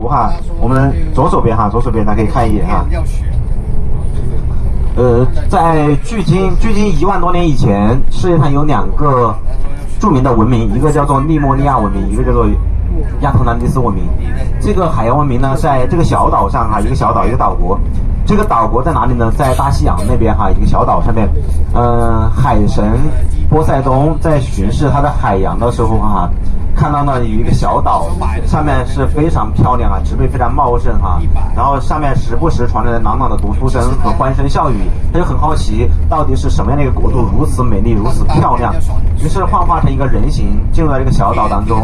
哈，我们左手边大家可以看一眼哈。在距今1万多年以前，世界上有2个著名的文明，一个叫做利莫利亚文明，一个叫做亚特兰蒂斯文明。这个海洋文明呢，在这个小岛上哈，一个小岛，一个岛国。这个岛国在哪里呢？在大西洋那边哈，一个小岛上面。海神波塞冬在巡视他的海洋的时候哈，看到呢有一个小岛，上面是非常漂亮啊，植被非常茂盛哈，然后上面时不时传来朗朗的读书声和欢声笑语，他就很好奇到底是什么样的一个国度如此美丽如此漂亮，于是幻化成一个人形进入到这个小岛当中，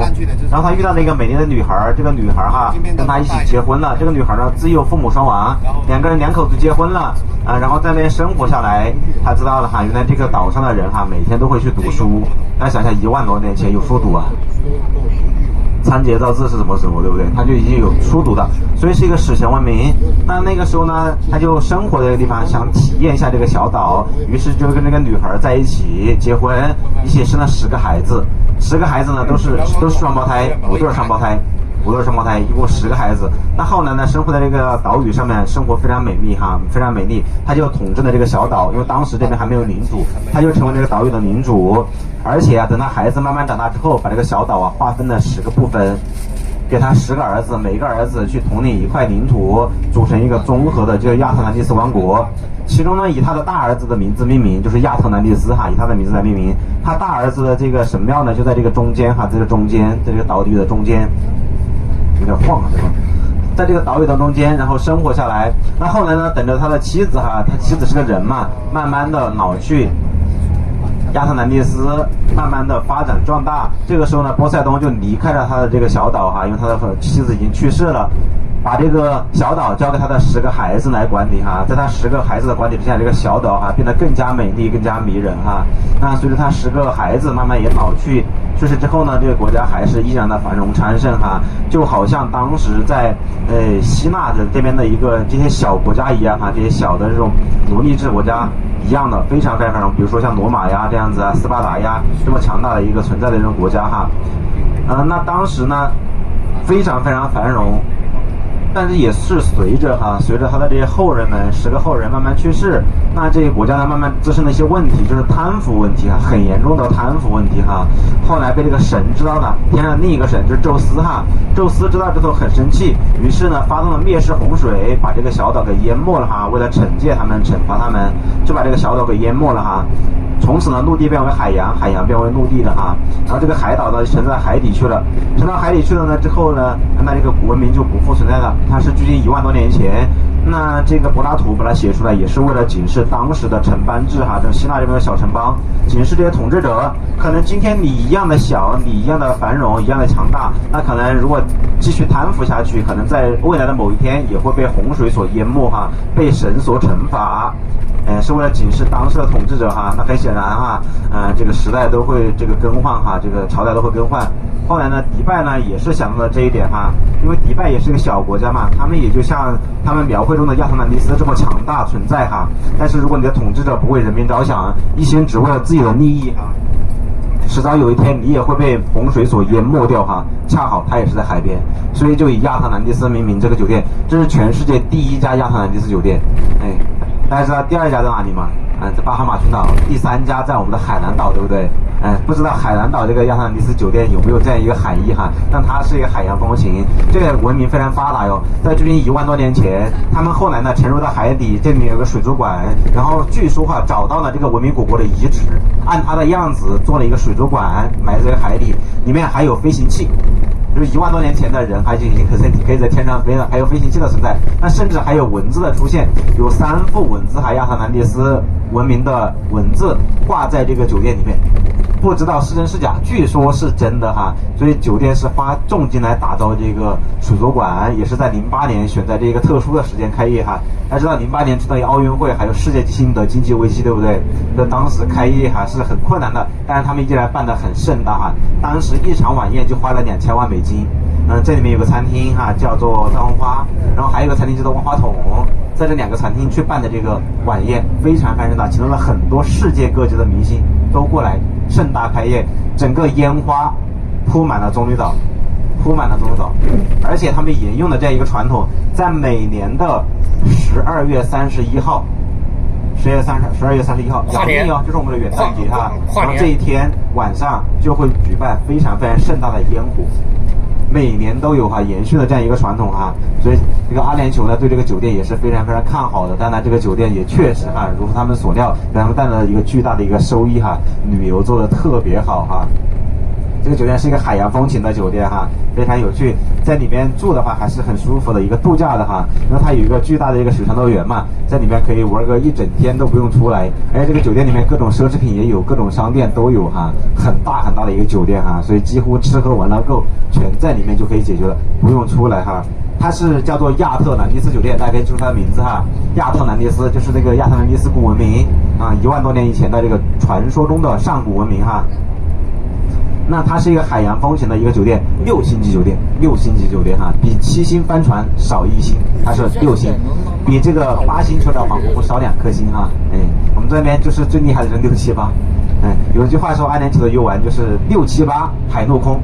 然后他遇到了一个美丽的女孩，这个女孩哈跟他一起结婚了，这个女孩呢自幼父母双亡，2口子结婚了啊，然后在那边生活下来，他知道了哈，原来这个岛上的人哈每天都会去读书，大家想想1万多年前有书读啊。仓颉造字是什么时候，对不对？他就已经有书读的，所以是一个史前文明。那个时候呢，他就生活在这个地方，想体验一下这个小岛，于是就跟这个女孩在一起结婚，一起生了10个孩子。10个孩子呢都是双胞胎，5对双胞胎。一共10个孩子。那后来呢，生活在这个岛屿上面，生活非常美丽哈，非常美丽。他就统治了这个小岛，因为当时这边还没有领主，他就成为这个岛屿的领主。而且啊，等他孩子慢慢长大之后，把这个小岛啊划分了10个部分，给他10个儿子，每个儿子去统领一块领土，组成一个综合的这个亚特兰蒂斯王国。其中呢，以他的大儿子的名字命名，就是亚特兰蒂斯哈，以他的名字来命名。他大儿子的这个神庙呢，就在这个中间哈，在这个岛屿的中间。有点晃啊，对吧？在这个岛屿的中间，然后生活下来。那后来呢，等着他的妻子哈，他妻子是个人嘛，慢慢的老去，亚特兰蒂斯慢慢的发展壮大。这个时候呢，波塞冬就离开了他的这个小岛哈，因为他的妻子已经去世了，把这个小岛交给他的10个孩子来管理哈。在他10个孩子的管理之下，这个小岛哈变得更加美丽，更加迷人哈。那随着他10个孩子慢慢也老去世之后呢，这个国家还是依然的繁荣昌盛哈，就好像当时在希腊的这边的这些小国家一样哈，这些小的这种奴隶制国家一样的，非常非常繁荣。比如说像罗马呀这样子啊，斯巴达呀这么强大的一个存在的这种国家哈，那当时呢非常非常繁荣。但是也是随着他的这些后人们10个后人慢慢去世，那这个国家呢慢慢滋生了一些问题，就是贪腐问题哈，很严重的贪腐问题哈。后来被这个神知道了，天上另一个神就是宙斯哈，宙斯知道之后很生气，于是呢发动了灭世洪水，把这个小岛给淹没了哈。为了惩戒他们、惩罚他们，就把这个小岛给淹没了哈。从此呢，陆地变为海洋，海洋变为陆地了哈。然后这个海岛呢沉到海底去了，沉到海底去了呢之后呢，那这个古文明就不复存在了。它是距今1万多年前。那这个柏拉图把它写出来，也是为了警示当时的城邦制哈，这希腊这边的小城邦，警示这些统治者，可能今天你一样的小，你一样的繁荣，一样的强大，那可能如果继续贪腐下去，可能在未来的某一天也会被洪水所淹没哈，被神所惩罚。是为了警示当时的统治者哈。那很显然哈，这个时代都会这个更换哈，这个朝代都会更换。后来呢，迪拜呢也是想到了这一点哈，因为迪拜也是一个小国家嘛，他们也就像他们描绘中的亚特兰蒂斯这么强大存在哈。但是如果你的统治者不为人民着想，一心只为了自己的利益哈，迟早有一天你也会被洪水所淹没掉哈。恰好它也是在海边，所以就以亚特兰蒂斯命名这个酒店，这是全世界第1家亚特兰蒂斯酒店。大家知道第2家在哪里吗？在巴哈马群岛。第3家在我们的海南岛，对不对？不知道海南岛这个亚特兰蒂斯酒店有没有这样一个含义哈？但它是一个海洋风情，这个文明非常发达哟。在距今1万多年前，他们后来呢沉入到海底，这里面有个水族馆，然后据说哈找到了这个文明古国的遗址，按它的样子做了一个水族馆，埋在海底，里面还有飞行器。就是1万多年前的人还已经可以在天上飞了，还有飞行器的存在，那甚至还有文字的出现，有3幅文字哈，亚特兰蒂斯文明的文字挂在这个酒店里面，不知道是真是假，据说是真的哈。所以酒店是花重金来打造这个水族馆，也是在08年选在这个特殊的时间开业哈。大家知道08年知道有奥运会，还有世界性的经济危机，对不对？那当时开业哈是很困难的，但是他们依然办得很盛大哈。当时一场晚宴就花了2000万美金。这里面有个餐厅哈，叫做大红花，然后还有个餐厅叫做万花筒，在这2个餐厅去办的这个晚宴非常非常大，请到了很多世界各地的明星都过来盛大开业，整个烟花铺满了棕榈岛，铺满了中岛，而且他们沿用的这样一个传统，在每年的12月31号，12月31号，跨年哦，就是我们的元旦节哈。跨年然后这一天晚上就会举办非常非常盛大的烟火，每年都有哈，延续了这样一个传统哈。所以这个阿联酋呢，对这个酒店也是非常非常看好的。当然，这个酒店也确实哈，如他们所料，给他们带来了一个巨大的一个收益哈，旅游做的特别好哈。这个酒店是一个海洋风情的酒店哈，非常有趣，在里面住的话还是很舒服的一个度假的哈，因为它有一个巨大的一个水上乐园嘛，在里面可以玩个一整天都不用出来，而且这个酒店里面各种奢侈品也有，各种商店都有哈，很大很大的一个酒店哈，所以几乎吃喝玩乐购全在里面就可以解决了，不用出来哈。它是叫做亚特兰蒂斯酒店，大家可以记住它的名字哈，亚特兰蒂斯就是那个亚特兰蒂斯古文明啊，1万多年以前的这个传说中的上古文明哈。那它是一个海洋风情的一个酒店，6星级酒店，6星级酒店哈，比7星帆船少1星，它是6星，比这个8星球岛航空少2颗星哈。我们这边就是最厉害的是6、7、8。有一句话说，阿联酋的游玩就是6、7、8海陆空，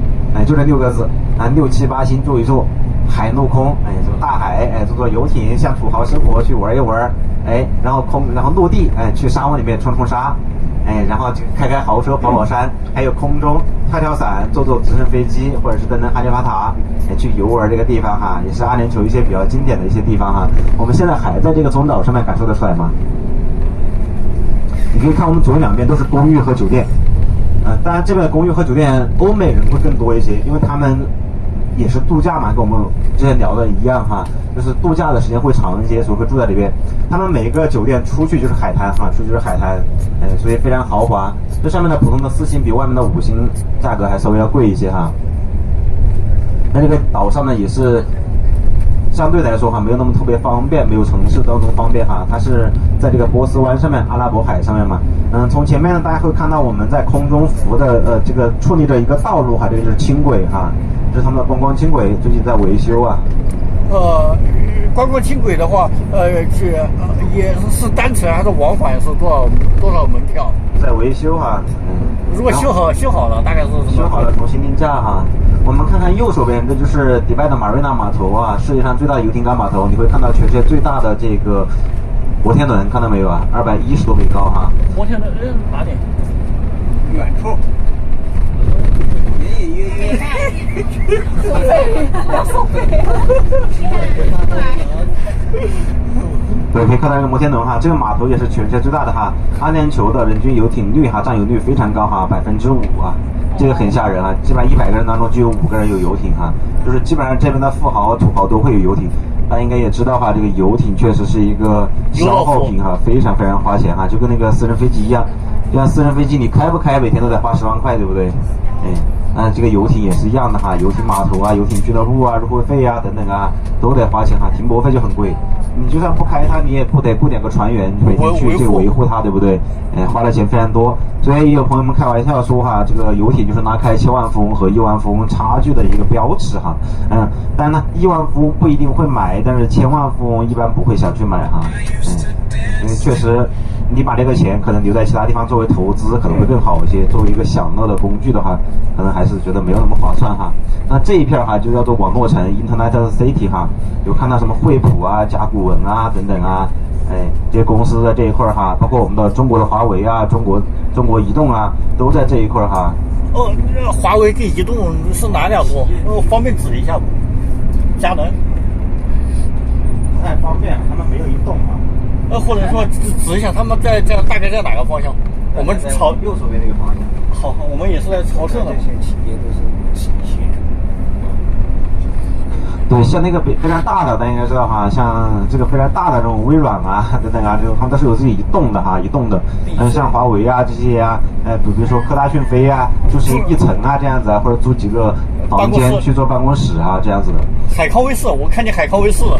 就这6个字啊，6、7、8星住一住，海陆空，这个大海，坐坐游艇，像土豪生活去玩一玩，然后陆地，去沙漠里面冲沙。然后开豪车跑山，还有空中跳伞，坐直升飞机，或者是登哈利法塔，去游玩这个地方哈，也是阿联酋一些比较经典的一些地方哈。我们现在还在这个中岛上面感受得出来吗？你可以看我们左右两边都是公寓和酒店，当然这边的公寓和酒店欧美人会更多一些，因为他们也是度假嘛，跟我们之前聊的一样哈，就是度假的时间会长一些，所以会住在里边。他们每一个酒店出去就是海滩哈，出去就是海滩，所以非常豪华。这上面的普通的4星比外面的5星价格还稍微要贵一些哈。那这个岛上呢也是相对来说哈，没有那么特别方便，没有城市当中方便哈。它是在这个波斯湾上面，阿拉伯海上面嘛。从前面呢，大家会看到我们在空中浮的这个矗立着一个道路哈，这个就是轻轨哈，这是他们的观光轻轨，最近在维修啊。观光轻轨的话，也是单程还是往返是多少门票？在维修哈。如果修好了，大概是修好了重新定价哈。我们看看右手边，这就是迪拜的马瑞纳码头啊，世界上最大的游艇港码头。你会看到全世界最大的这个摩天轮，看到没有啊？210多米高哈。摩天轮哪里？远处。送费。对，可以看到一个摩天轮哈，这个码头也是全世界最大的哈。阿联酋的人均游艇率哈，占有率非常高哈，5%啊，这个很吓人啊，基本上100个人当中就有5个人有游艇哈，就是基本上这边的富豪土豪都会有游艇。大家应该也知道哈，这个游艇确实是一个消耗品哈，非常非常花钱哈，就跟那个私人飞机一样，就像私人飞机你开不开，每天都得花10万块，对不对？这个游艇也是一样的哈，游艇码头啊、游艇俱乐部啊、入会费啊等等啊，都得花钱哈，停泊费就很贵。你就算不开它，你也不得雇点个船员每天去这个维护它，对不对？花的钱非常多。所以也有朋友们开玩笑说哈，这个游艇就是拉开千万富翁和亿万富翁差距的一个标尺哈。当然呢，亿万富翁不一定会买，但是千万富翁一般不会想去买哈。因为确实，你把这个钱可能留在其他地方作为投资，可能会更好一些。作为一个享乐的工具的话，可能还是觉得没有那么划算哈。那这一片哈就叫做网络城 Internet City 哈，有看到什么惠普啊、甲骨文啊等等啊，这些公司在这一块哈，包括我们的中国的华为啊、中国移动啊，都在这一块哈。华为跟移动是哪两个？方便指一下不？佳能。不太方便，他们没有移动啊。或者说指一下他们大概在哪个方向？我们朝右手边那个方向。好，我们也是在朝这的。这些企业都是企业。对，像那个非常大的，大家应该知道哈，像这个非常大的这种微软啊等等啊，这种他们都是有自己移动的哈，移动的。像华为啊这些啊，比如说科大讯飞啊，就是一层啊这样子啊，或者租几个房间去做办公室啊这样子的。海康威视，我看见海康威视了。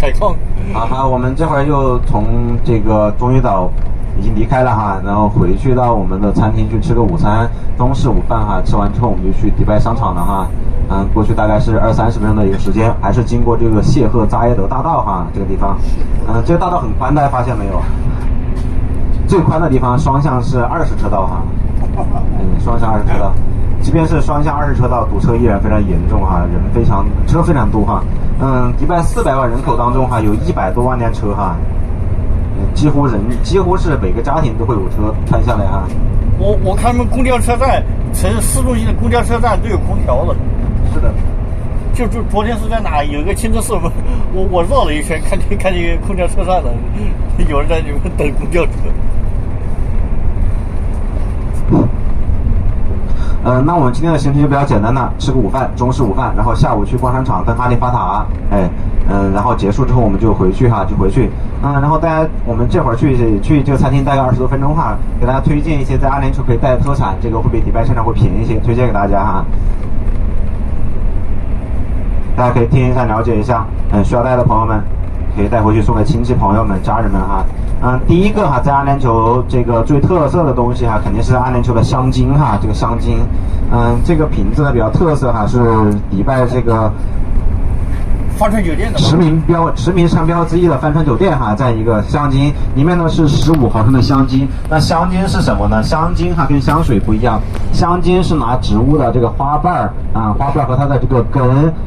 海康。好，我们这会儿又从这个中医岛已经离开了哈，然后回去到我们的餐厅去吃个午餐，中式午饭哈。吃完之后我们就去迪拜商场了哈。过去大概是20-30分钟的一个时间，还是经过这个谢赫扎耶德大道哈，这个地方。这个大道很宽，大家发现没有？最宽的地方双向是20车道哈。双向20车道。即便是双向20车道，堵车依然非常严重哈，车非常多哈。迪拜400万人口当中哈，有100多万辆车哈，几乎是每个家庭都会有车开下来哈。我看他们公交车站，市中心的公交车站都有空调的。是的。就昨天是在哪有一个清真寺，我绕了一圈，看见空调车站了，有人在里面等公交车。那我们今天的行程就比较简单了，吃个午饭，中式午饭，然后下午去逛商场登哈利法塔，然后结束之后我们就回去，然后我们这会儿去这个餐厅大概20多分钟哈，给大家推荐一些在阿联酋可以带的特产，这个会比迪拜商场会便宜一些，推荐给大家哈。大家可以听一下，了解一下，需要带的朋友们可以带回去送给亲戚朋友们、家人们哈。第一个哈，在阿联酋这个最特色的东西哈，肯定是阿联酋的香精哈，这个香精，这个瓶子呢比较特色哈，是迪拜这个帆船酒店的驰名商标之一的帆船酒店哈，这样一个香精，里面呢是15毫升的香精。那香精是什么呢？香精哈跟香水不一样，香精是拿植物的这个花瓣和它的这个根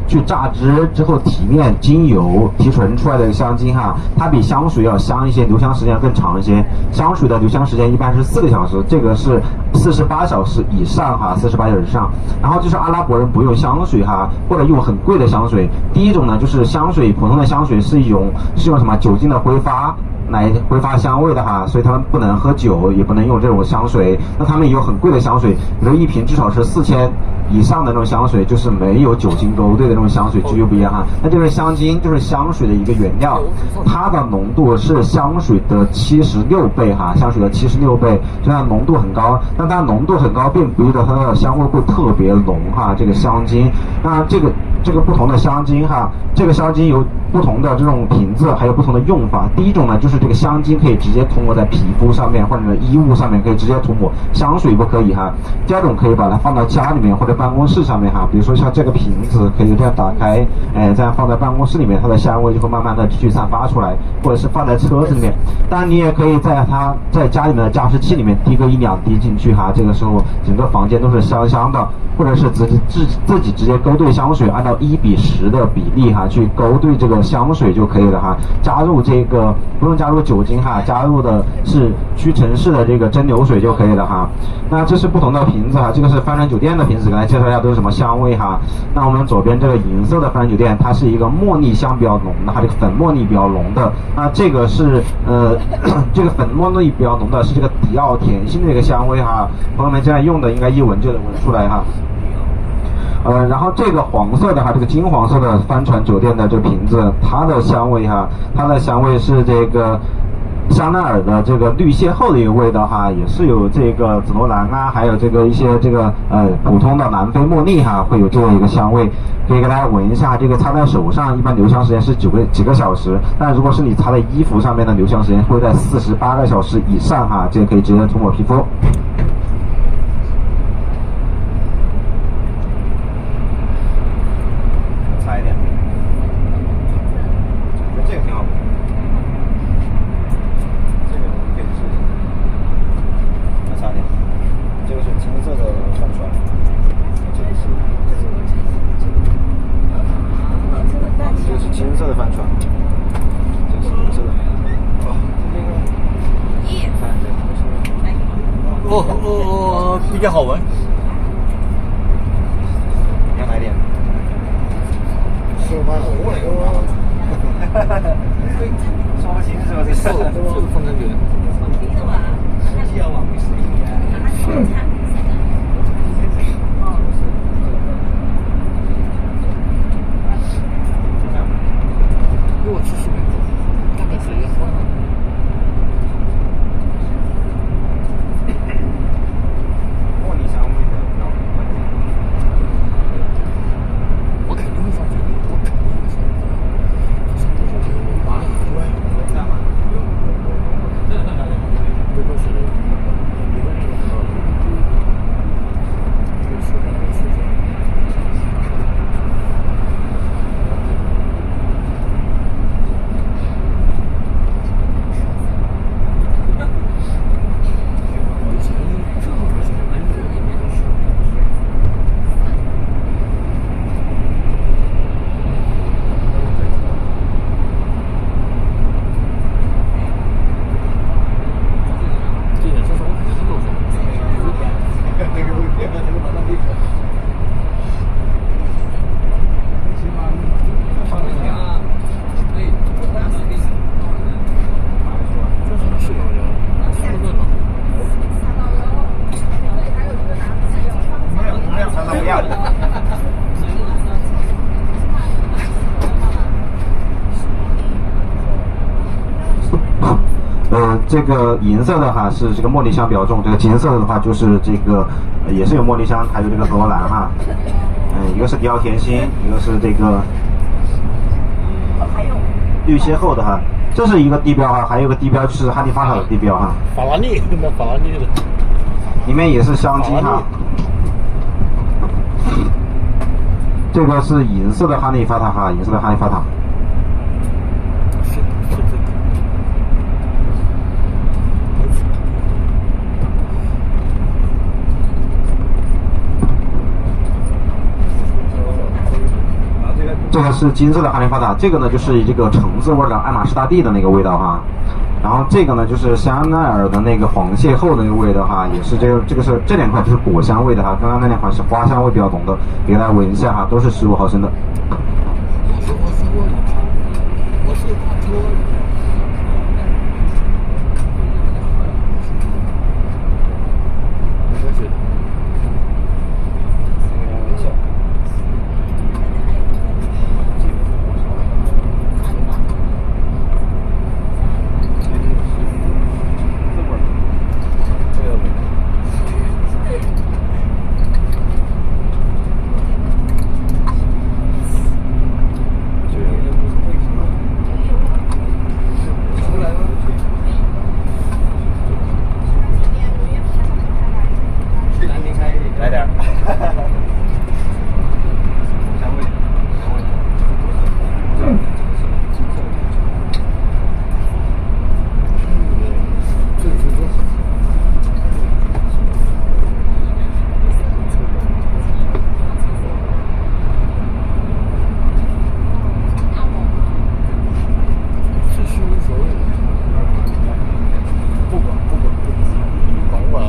去榨汁之后提炼精油提纯出来的香精哈，它比香水要香一些，留香时间更长一些。香水的留香时间一般是4个小时，这个是48小时以上哈，48小时以上。然后就是阿拉伯人不用香水哈，或者用很贵的香水。第一种呢，就是香水，普通的香水是用什么酒精的挥发来挥发香味的哈，所以他们不能喝酒，也不能用这种香水。那他们有很贵的香水，比如一瓶至少是4000以上的那种香水，就是没有酒精勾兑的那种香水，就不一样哈。那就是香精，就是香水的一个原料，它的浓度是香水的76倍哈，香水的76倍，所以它浓度很高。但它浓度很高，并不意味着它的香味会特别浓哈。这个香精，那这个不同的香精哈，这个香精有不同的这种瓶子，还有不同的用法。第一种呢，就是这个香精可以直接涂抹在皮肤上面或者衣物上面，可以直接涂抹，香水不可以哈。第二种可以把它放到家里面或者办公室上面哈，比如说像这个瓶子可以这样打开，这样放在办公室里面，它的香味就会慢慢的去散发出来，或者是放在车子里面。当然你也可以在家里面的加湿器里面滴个1-2滴进去哈，这个时候整个房间都是香香的。或者是自己直接勾兑香水，按照1:10的比例哈去勾兑这个香水就可以了哈。加入这个不用加入酒精哈，加入的是屈臣氏的这个蒸馏水就可以了哈。那这是不同的瓶子哈，这个是帆船酒店的瓶子，给大家介绍一下都是什么香味哈。那我们左边这个银色的帆船酒店，它是一个茉莉香比较浓的，它这个粉茉莉比较浓的。那这个是这个粉茉莉比较浓的是这个迪奥甜心的一个香味哈，朋友们现在用的应该一闻就能闻出来哈。然后这个黄色的哈，这个金黄色的帆船酒店的这个瓶子，它的香味哈，它的香味是这个香奈儿的这个绿邂逅的一个味道哈，也是有这个紫罗兰啊，还有这个一些这个普通的南非茉莉哈，会有这样一个香味，可以给大家闻一下。这个擦在手上，一般留香时间是几个小时，但如果是你擦在衣服上面的留香时间会在48个小时以上哈，这个可以直接涂抹皮肤。比较好闻。你要买点？是吗？哈哈哈。说不清是吧？这是风筝酒。既要往回使用。给我吃10分钟，大概是1分钟。这个银色的哈是这个茉莉香比较重，这个金色的话就是这个也是有茉莉香，还有这个罗兰哈。一个是迪奥甜心，一个是这个绿邂逅的哈。这是一个地标哈，还有一个地标就是哈利法塔的地标哈。法拉利，那法拉利的，里面也是香精哈。这个是银色的哈利法塔哈，银色的哈利法塔。是这个。这个是金色的哈利法塔，这个呢就是这个橙子味的爱马仕大地的那个味道哈。然后这个呢就是香奈儿的那个黄邂逅的那个味道哈，也是这个是这两款就是果香味的哈，刚刚那两款是花香味比较浓的，给大家闻一下哈，都是15毫升的。来点儿。香味，这是无所谓的，不管，管不管了。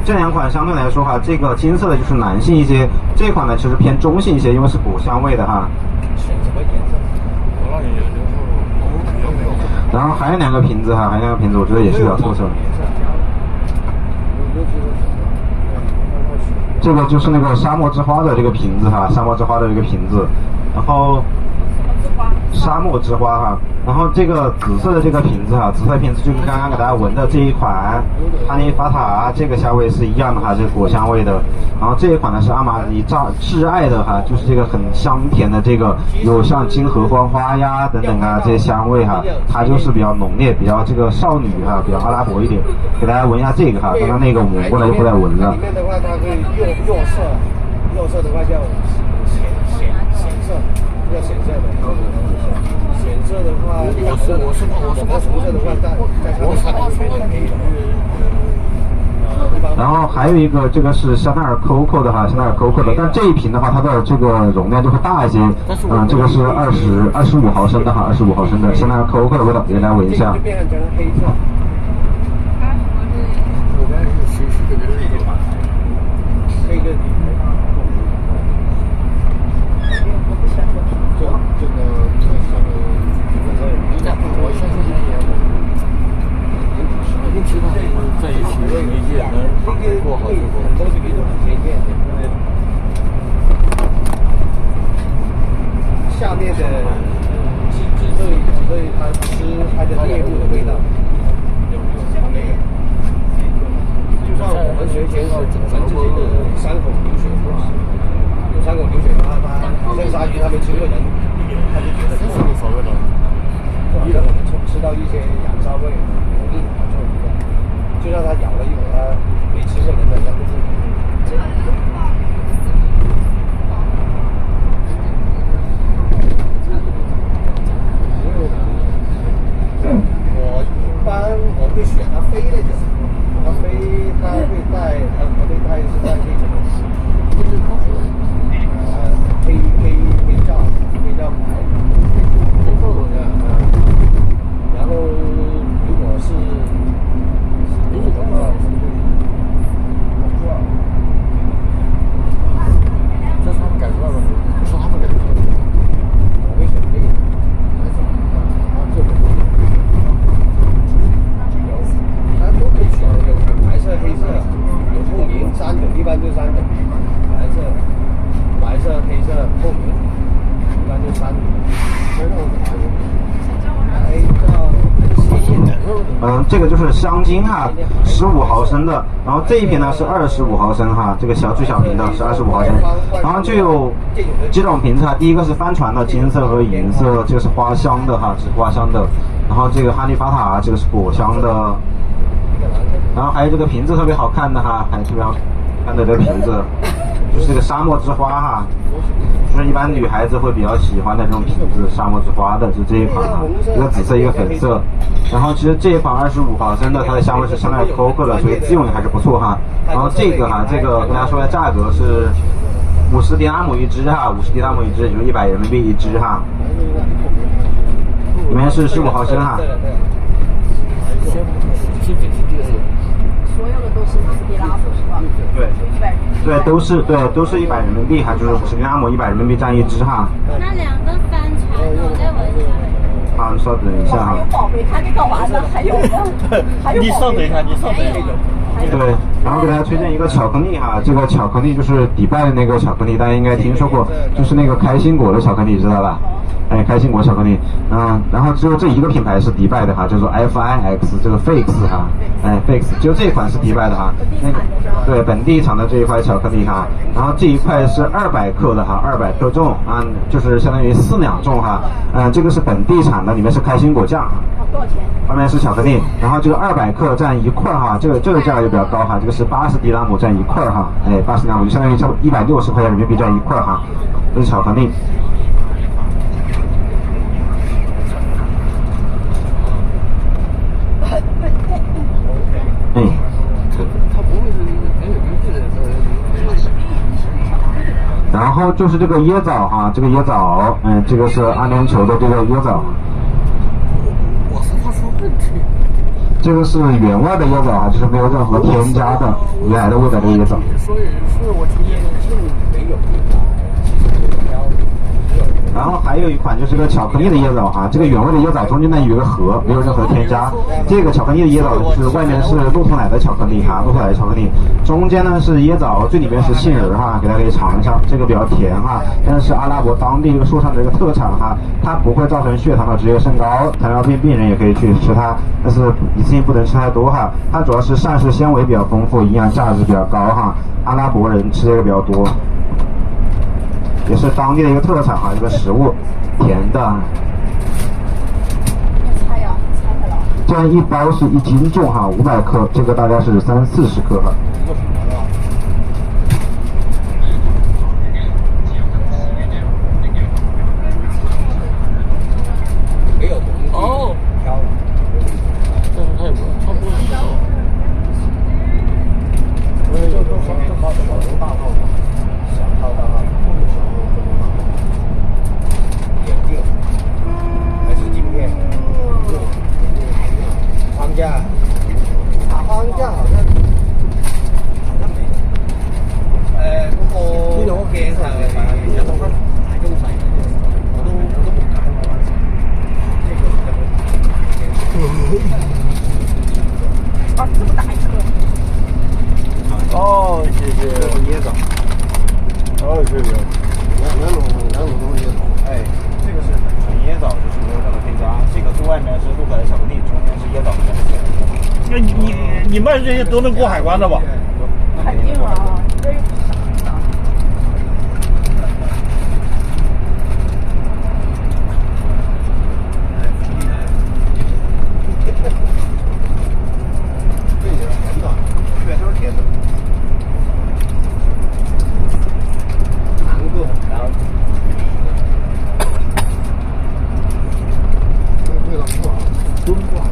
这两款相对来说哈，这个金色的就是男性一些，这款呢其实偏中性一些，因为是果香味的哈。选什么颜色？我让你有时候比较没有。然后还有两个瓶子哈，还有两个瓶子，我觉得也是比较特色的。这个就是那个沙漠之花的这个瓶子哈，沙漠之花的这个瓶子，然后沙漠之花哈，然后这个紫色的这个瓶子哈，紫色瓶子就跟刚刚给大家闻的这一款哈尼法塔这个香味是一样的哈，这个果香味的。然后这一款呢是阿玛尼挚爱的哈，就是这个很香甜的这个，有像金合欢花呀等等啊这些香味哈，它就是比较浓烈，比较这个少女哈，比较阿拉伯一点。给大家闻一下这个哈，刚刚那个我闻过来就不再闻了。里面的话，它会釉色的话叫显色，叫显色的。显色的话，我是红色的话，在它的上面黑的。然后还有一个，这个是香奈儿 COCO 的哈，香奈儿 COCO 的，但这一瓶的话，它的这个容量就会大一些。这个是25毫升的哈，25毫升的香奈儿 COCO 的味道，给大家闻一下。就变成黑色。我刚才是这个是一个黑个底。这个我相信跟其他在一起你也能过好日子。很多这个都很鲜艳的。下面的所以它吃它的猎物的味道。就像我们学前我们自己的山口流水花，有山口流水花，它好像鲨鱼它没吃过人，它就觉得这是无所谓的。或者我们吃到一些羊骚味，容易好像一样。就算它咬了一口，它没吃过人的，它不是。这个就是香精哈，15毫升的，然后这一瓶呢是25毫升哈，这个最小瓶的是25毫升，然后就有几种瓶子哈，第一个是帆船的金色和银色，这个是花香的哈，是花香的，然后这个哈利法塔这个是果香的，然后还有这个瓶子特别好看的哈，还有特别好看的这个瓶子，就是这个沙漠之花哈。就是一般女孩子会比较喜欢的这种瓶子，沙漠之花的，就这一款啊，一个紫色，一个粉色。然后其实这一款25毫升的，它的香味是相对可口的，所以自用也还是不错哈。然后这个哈，这个跟大家说一下价格是50迪拉姆一支哈，50迪拉姆一支，也就是100人民币一支哈。里面是15毫升哈。所有的都是50迪拉姆是吧？对，对，都是100人民币哈，就是50迪拉姆100人民币这样一支哈。那2个帆船我再闻一下。好，你稍等一下哈。还有宝贝，他这个完了，还有呢，还有。你稍等一下，你稍等一下。对，然后给大家推荐一个巧克力哈，这个巧克力就是迪拜的那个巧克力，大家应该听说过，就是那个开心果的巧克力，知道吧？哎，开心果巧克力，然后只有这一个品牌是迪拜的哈，叫做 FIX 这个 Fix 哈，哎 Fix 就这一款是迪拜的哈，那个对本地产的这一块巧克力哈，然后这一块是200克的哈，200克重啊，就是相当于4两重哈，这个是本地产的，里面是开心果酱哈。多少钱？外面是巧克力，然后这个200克占一块哈，这个价格就比较高哈，这个是80迪拉姆占一块哈，哎，80迪拉姆就相当于差不多160块钱人民币占一块哈，这是巧克力。嗯。然后就是这个椰枣哈，这个椰枣，这个是阿联酋的这个椰枣。这个是原味的椰枣啊，就是没有任何添加的原来的味道的椰枣。所以我今天没有。然后还有一款就是个巧克力的椰枣哈，这个原味的椰枣中间呢有一个核，没有任何添加。这个巧克力的椰枣就是外面是骆驼奶的巧克力哈，骆驼奶的巧克力，中间呢是椰枣，最里面是杏仁哈，给大家可以尝一下，这个比较甜哈，但是阿拉伯当地这个树上的这个特产哈，它不会造成血糖的直接升高，糖尿病病人也可以去吃它，但是一次性不能吃太多哈，它主要是膳食纤维比较丰富，营养价值比较高哈，阿拉伯人吃这个比较多。也是当地的一个特产哈，一个食物，甜的。猜呀，猜开了。这样一包是1斤重哈，500克，这个大概是30-40克哈。哦。这是泰国，差不多。大号的，小号大号，眼镜还是镜片？框架，框架好像没有。嗰個呢度個鏡頭其實講得大中細，我都冇揀。啊，这么大一颗。哦，谢谢。这是椰枣。哦，谢谢。两种椰枣。哎，这个是纯椰枣，就是没有任何添加。这个最外面是鹿柏的巧克力，中间是椰枣，里面是杏仁。那你卖这些都能过海关的吧？肯定啊，这又不是傻的。这也是甜的，对，都是甜的。糖度，然后这个味道不好，真不好。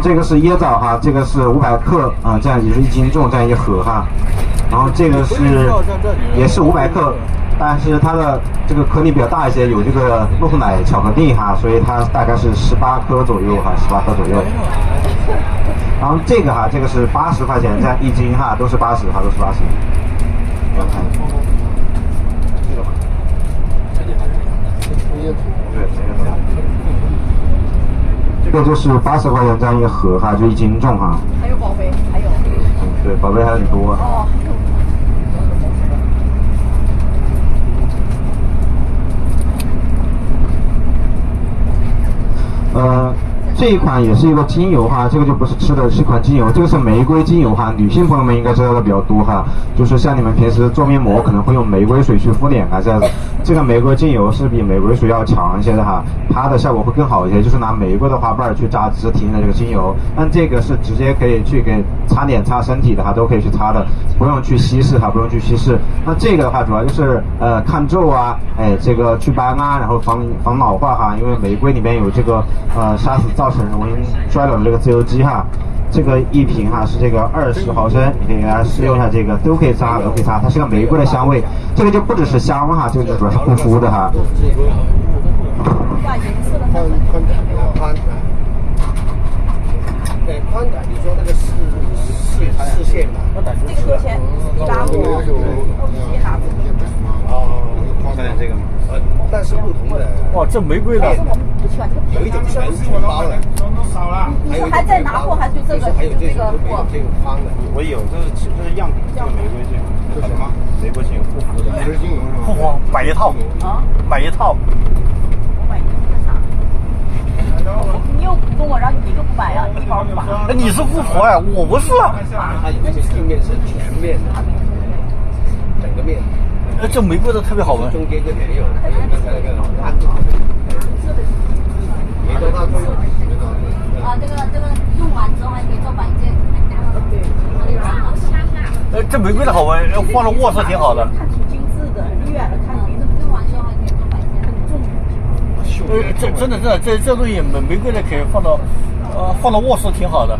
这个是椰枣哈，这个是500克啊，这样也是1斤重这样一盒哈。然后这个是也是500克，但是它的这个颗粒比较大一些，有这个骆驼奶巧克力哈，所以它大概是18克左右哈，18克左右。然后这个哈，这个是80块钱，这样1斤哈，都是80哈，都是80。你看，这个吧，对，这个就是80块钱这样一盒哈，就1斤重哈。还有宝贝，还有。对，宝贝还很多。哦。这一款也是一个精油哈，这个就不是吃的，是一款精油，这个是玫瑰精油哈，女性朋友们应该知道的比较多哈，就是像你们平时做面膜可能会用玫瑰水去敷脸啊这样子，这个玫瑰精油是比玫瑰水要强一些的哈，它的效果会更好一些，就是拿玫瑰的花瓣去榨汁提炼的这个精油，但这个是直接可以去给擦脸擦身体的哈，都可以去擦的，不用去稀释哈，不用去稀释。那这个的话主要就是抗皱啊，这个去斑啊，然后防老化哈，因为玫瑰里面有这个杀死造成容易衰老的这个自由基哈。这个一瓶哈是这个20毫升，你可以给大家试用一下，这个都可以擦，都可以擦，它是个玫瑰的香味，这个就不只是香哈，这个就主要是护肤的哈。把颜色的宽感，你说那个视线嘛？这个多少钱？185，也拿不哦，看点这个吗？但是不同的。哇，这玫瑰的。但是我们不喜欢这个。有一种全是包的，你是还在拿货还是这个？还有这个货？这个宽的。我有，这是样品，这个玫瑰精油，这是什么？玫瑰精油护肤的。护肤买一套。啊？买一套。我买一个干啥？你又不跟我，然后你一个不买啊？一包不买。你是护肤呀，我不是啊。它有一些镜面是全面的，整个面。这玫瑰的特别好闻。中间就没有，还有刚才那个暗的。没多大作用。啊，这个用完之后还可以做摆件。这玫瑰的好闻，放到卧室挺好的。看挺精致的，离远了看没那么用完之后还可以做摆件，很重。真的，这东西玫瑰的可以放到卧室挺好的，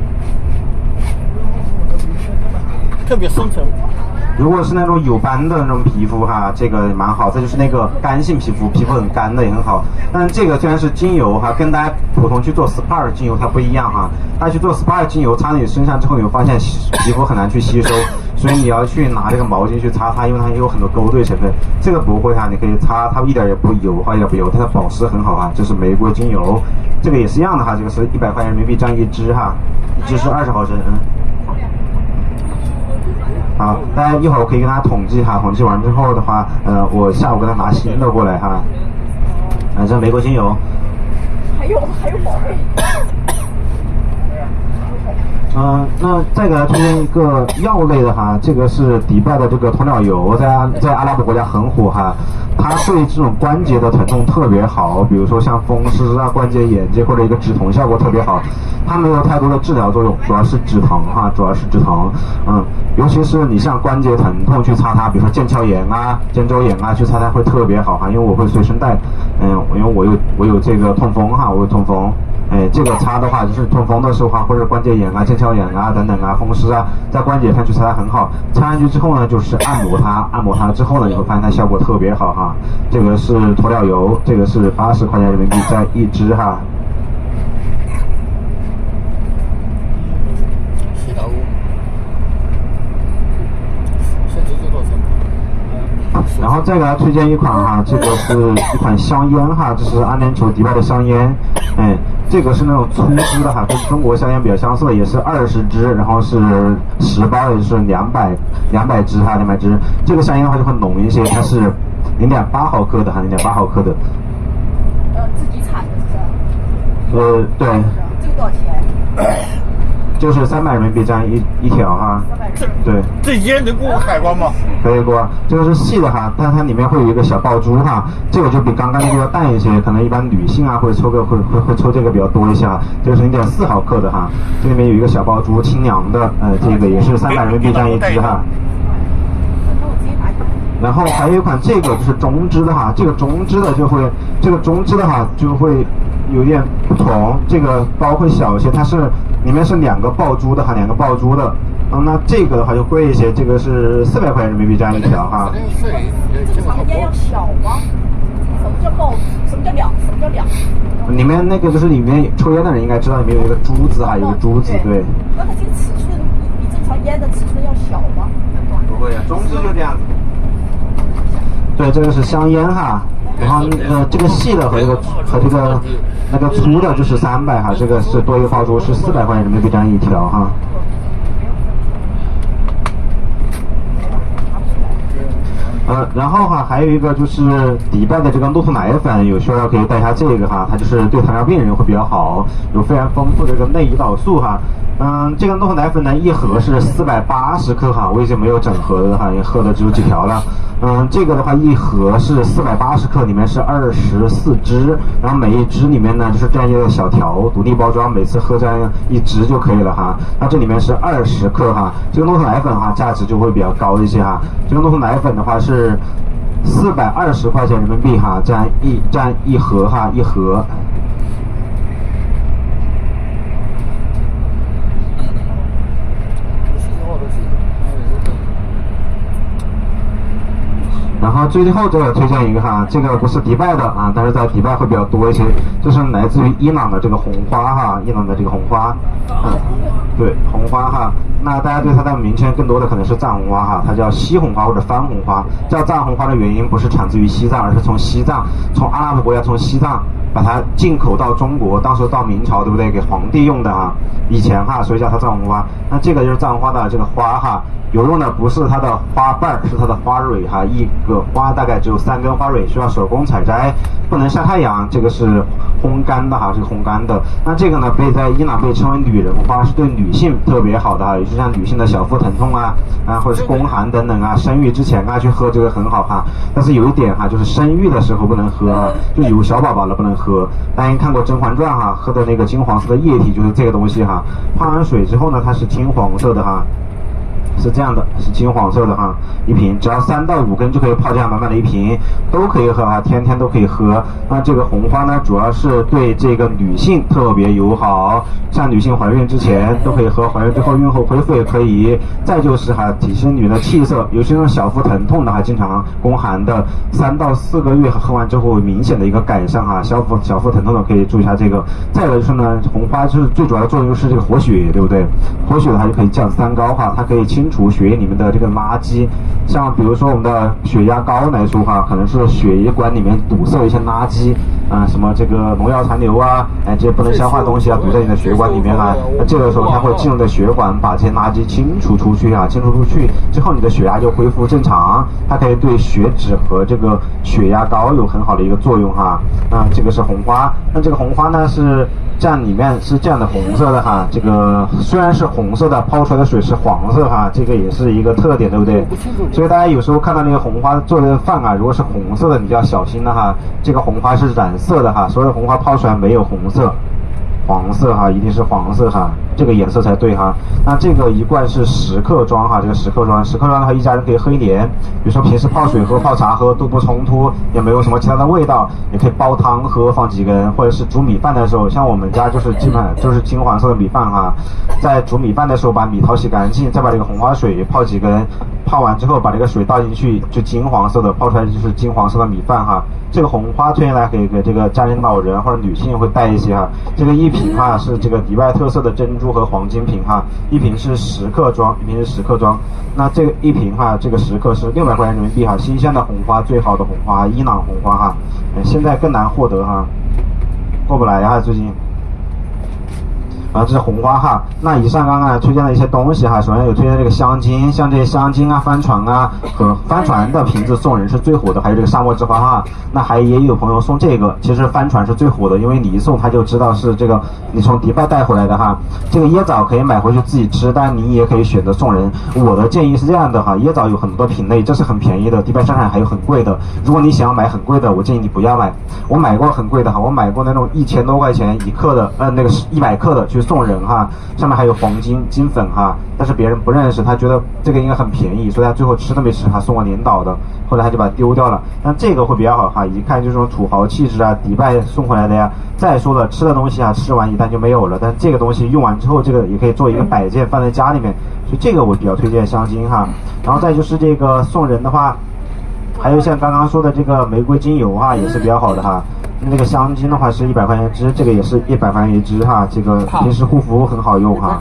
特别深层。如果是那种有斑的那种皮肤哈，这个蛮好。这就是那个干性皮肤，皮肤很干的也很好。但这个虽然是精油哈，跟大家普通去做 SPA 精油它不一样哈。大家去做 SPA 精油擦在你身上之后，你会发现皮肤很难去吸收，所以你要去拿这个毛巾去擦它，因为它有很多勾兑成分。这个不会哈，你可以擦，它一点也不油哈，一点不油，它的保湿很好哈。这是玫瑰精油，这个也是一样的哈，这个是100块钱人民币这样一支哈，一支是20毫升。好，大家一会儿我可以跟大家统计哈，统计完之后的话，我下午跟他拿新的过来哈。这玫瑰精油。还有宝贝。那再给大家推荐一个药类的哈，这个是迪拜的这个鸵鸟油，在阿拉伯国家很火哈，它对这种关节的疼痛特别好，比如说像风湿啊、关节炎这或者一个止痛效果特别好，它没有太多的治疗作用，主要是止疼哈，主要是止疼。尤其是你像关节疼痛去擦它，比如说腱鞘炎啊、肩周炎啊，去擦它会特别好哈，因为我会随身带，因为我有这个痛风哈，我有痛风。这个擦的话，就是痛风的时候啊，或者关节炎啊、腱鞘炎啊等等啊、风湿啊，在关节上去擦它很好。擦上去之后呢，就是按摩它之后呢，你会发现它效果特别好哈。这个是鸵鸟油，这个是80块钱人民币在一支哈。然后再给大家推荐一款哈，这个是一款香烟哈，这是阿联酋迪拜的香烟，这个是那种粗支的哈，跟中国香烟比较相似的，也是20支，然后是10包，也是200支哈，200支。这个香烟的话就会浓一些，它是0.8毫克的哈，0.8毫克的。自己产的是吧？对。这个多少钱？就是300人民币这样一条哈。对。这烟能过海关吗？可以过，这个是细的哈，但它里面会有一个小爆珠哈，这个就比刚刚那个要淡一些，可能一般女性啊会抽这个比较多一些哈，这个是0.4毫克的哈，这里面有一个小爆珠，清凉的，这个也是300人民币这样一支哈。然后还有一款这个就是中支的哈，这个中支的就会有点不同，这个包会小一些，它是里面是2个爆珠的哈，2个爆珠的。那这个的话就贵一些，这个是400块人民币这样一条哈。正常的烟要小吗？什么叫爆？什么叫两？什么叫两？里面那个就是里面抽烟的人应该知道，里面有一个珠子哈，有个珠子，对。那它这个尺寸比正常烟的尺寸要小吗？不会啊，中支就这样子。对，这个是香烟哈，然后这个细的和这个那个粗的就是300哈，这个是多一个爆珠是400块钱人民币这样一条哈。然后哈，还有一个就是迪拜的这个诺兔奶粉，有需要可以带一下这个哈，它就是对糖尿病人会比较好，有非常丰富的这个内胰岛素哈。这个诺兔奶粉呢，一盒是480克哈，我已经没有整盒的哈，也喝的只有几条了。这个的话一盒是480克，里面是24支，然后每一支里面呢就是这样一个小条，独立包装，每次喝这样一支就可以了哈。那这里面是20克哈，这个诺兔奶粉哈价值就会比较高一些哈。这个诺兔奶粉的话是420块钱人民币哈，这样一盒哈，一盒。然后最后这个推荐一个哈，这个不是迪拜的啊，但是在迪拜会比较多一些，这是来自于伊朗的这个红花哈，伊朗的这个红花，对，红花哈。那大家对它的名称更多的可能是藏红花哈，它叫西红花或者番红花。叫藏红花的原因不是产自于西藏，而是从西藏，从阿拉伯国家，从西藏把它进口到中国，当时到明朝对不对？给皇帝用的哈，以前哈，所以叫它藏红花。那这个就是藏红花的这个花哈。有用的不是它的花瓣，是它的花蕊哈。一个花大概只有3根花蕊，需要手工采摘，不能晒太阳。这个是烘干的哈，是烘干的。那这个呢，在伊朗被称为女人花，是对女性特别好的哈，也是像女性的小腹疼痛啊，或者是宫寒等等啊，生育之前啊去喝这个很好哈。但是有一点哈，就是生育的时候不能喝，就有小宝宝了不能喝。大家看过《甄嬛传》哈，喝的那个金黄色的液体就是这个东西哈。泡完水之后呢，它是金黄色的哈。是这样的，是金黄色的哈，一瓶只要3到5根就可以泡这样满满的一瓶，都可以喝啊，天天都可以喝。那这个红花呢，主要是对这个女性特别友好，像女性怀孕之前都可以喝，怀孕之后孕后恢复也可以。再就是哈，提升女人的气色，尤其是小腹疼痛的哈，经常宫寒的，3到4个月喝完之后明显的一个改善哈，小腹疼痛的可以注意一下这个。再有就是呢，红花就是最主要的作用就是这个活血，对不对？活血的话就可以降三高哈，它可以清除血液里面的这个垃圾，像比如说我们的血压高来说哈，可能是血液管里面堵塞一些垃圾什么这个农药残留啊，这些不能消化的东西啊，堵在你的血管里面啊，那这个时候它会进入的血管把这些垃圾清除出去啊，清除出去之后你的血压就恢复正常，它可以对血脂和这个血压高有很好的一个作用哈。这个是红花，那这个红花呢是这样，里面是这样的红色的哈，这个虽然是红色的，泡出来的水是黄色哈，这个也是一个特点，对不对？所以大家有时候看到那个红花做的饭啊，如果是红色的，你就要小心了哈。这个红花是染色的哈，所有的红花泡出来没有红色，黄色哈，一定是黄色哈，这个颜色才对哈。那这个一罐是10克装哈，这个10克装的话，一家人可以喝1年。比如说平时泡水喝、泡茶喝都不冲突，也没有什么其他的味道，也可以煲汤喝，放几根，或者是煮米饭的时候，像我们家就是基本上就是金黄色的米饭哈，在煮米饭的时候把米淘洗干净，再把这个红花水泡几根，泡完之后把这个水倒进去，就金黄色的，泡出来就是金黄色的米饭哈。这个红花推荐来给这个家庭老人或者女性会带一些哈。这个一瓶哈是这个迪拜特色的珍珠和黄金瓶哈，一瓶是10克装，一瓶是10克装。那这个一瓶哈，这个10克是600块钱人民币哈，新鲜的红花，最好的红花，伊朗红花哈，现在更难获得哈，过不来呀最近。这是红花哈。那以上刚刚推荐的一些东西哈，首先有推荐这个香精，像这些香精啊、帆船啊和帆船的瓶子送人是最火的，还有这个沙漠之花哈。那也有朋友送这个，其实帆船是最火的，因为你一送他就知道是这个你从迪拜带回来的哈。这个椰枣可以买回去自己吃，但你也可以选择送人。我的建议是这样的哈，椰枣有很多品类，这是很便宜的，迪拜商场还有很贵的。如果你想要买很贵的，我建议你不要买。我买过很贵的哈，我买过那种1000多块钱1克的，那个100克的。去送人哈，上面还有黄金金粉哈，但是别人不认识，他觉得这个应该很便宜，所以他最后吃都没吃，还送我领导的，后来他就把它丢掉了。但这个会比较好哈，一看就是这种土豪气质啊，迪拜送回来的呀。再说了，吃的东西啊，吃完一旦就没有了，但这个东西用完之后，这个也可以做一个摆件放在家里面，所以这个我比较推荐香精哈。然后再就是这个送人的话，还有像刚刚说的这个玫瑰精油哈，也是比较好的哈。那这个香精的话是100块钱一支，这个也是100块钱一支哈，这个平时护肤很好用哈。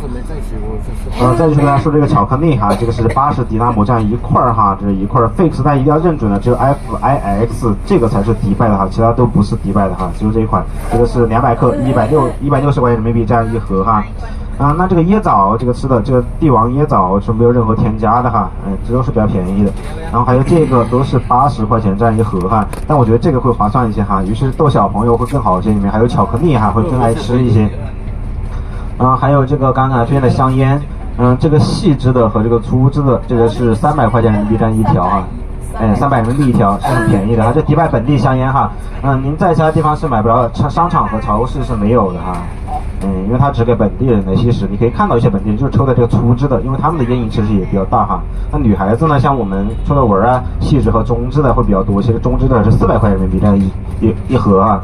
再就是跟大家说这个巧克力哈，这个是80迪纳姆这样一块哈，这是一块 fix， 大家一定要认准了，只有 FIX 这个才是迪拜的哈，其他都不是迪拜的哈，只有这一款，这个是200克160块钱人民币这样一盒哈。那这个椰枣，这个吃的这个帝王椰枣是没有任何添加的哈，这都是比较便宜的。然后还有这个都是80块钱这样一盒哈，但我觉得这个会划算一些哈，尤其是逗小朋友会更好一些，里面还有巧克力哈，会更爱吃一些。还有这个刚才推荐的香烟，这个细支的和这个粗支的，这个是300块钱人民币这样一条哈。300人民币一条是很便宜的哈，这迪拜本地香烟哈，您在其他地方是买不着的，商场和超市是没有的哈，因为它只给本地人来吸食，你可以看到一些本地人就是抽的这个粗支的，因为他们的烟瘾其实也比较大哈。那女孩子呢，像我们抽的纹啊、细支和中支的会比较多，其实中支的是400块人民币这样一盒啊。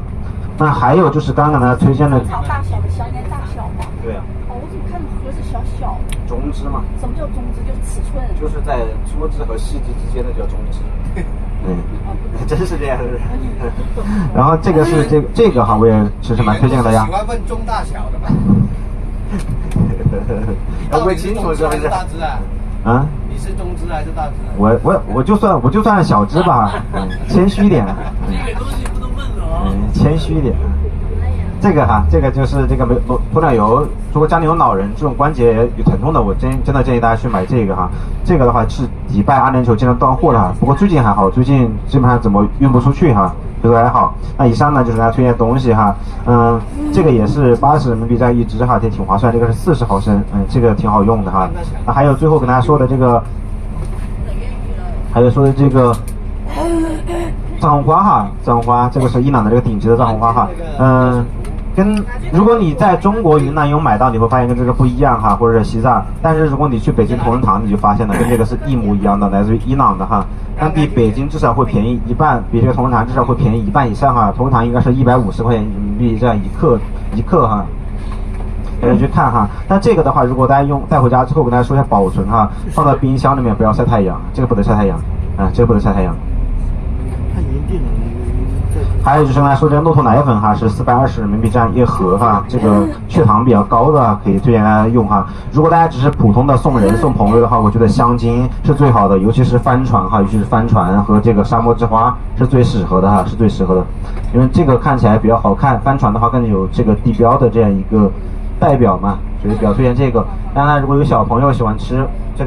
那还有就是刚刚呢推荐的大小的香烟大小吗？对啊。哦，我怎么看盒子小小的？中支嘛。什么叫中支？就是尺寸。就是在粗支和细支之间的叫中支。真是这样的。然后这个是这个哈，我也其实蛮推荐大家。喜欢问中大小的吧？要问清楚是不是？大支啊？你是中支还是大支？我就算小支吧，谦虚一点。这个东西不能问了谦虚一点。这个哈，这个就是这个鸵鸟油，如果家里有老人这种关节有疼痛的，我真的建议大家去买这个哈。这个的话是迪拜阿联酋经常断货的哈，不过最近还好，最近基本上怎么运不出去哈，这个还好。那以上呢就是大家推荐东西哈，这个也是80人民币这样一支哈，也挺划算。这个是40毫升，这个挺好用的哈。还有最后跟大家说的这个，还有说的这个。藏红花哈，藏红花这个是伊朗的这个顶级的藏红花哈，如果你在中国云南有买到，你会发现跟这个不一样哈，或者是西藏。但是如果你去北京同仁堂，你就发现了跟这个是一模一样的，来自于伊朗的哈，但比北京至少会便宜一半，比这个同仁堂至少会便宜一半以上哈。同仁堂应该是150块钱人民币这样一克哈。大家去看哈，但这个的话，如果大家带回家之后，跟大家说一下保存哈，放到冰箱里面不要晒太阳，这个不能晒太阳，这个不能晒太阳。还有就是跟大家说，这个骆驼奶粉哈是420人民币这样一盒哈，这个血糖比较高的可以推荐大家用哈。如果大家只是普通的送人送朋友的话，我觉得香精是最好的，尤其是帆船哈，尤其是帆船和这个沙漠之花是最适合的哈，是最适合的，因为这个看起来比较好看，帆船的话更有这个地标的这样一个代表嘛，所以比较推荐这个。当然，如果有小朋友喜欢吃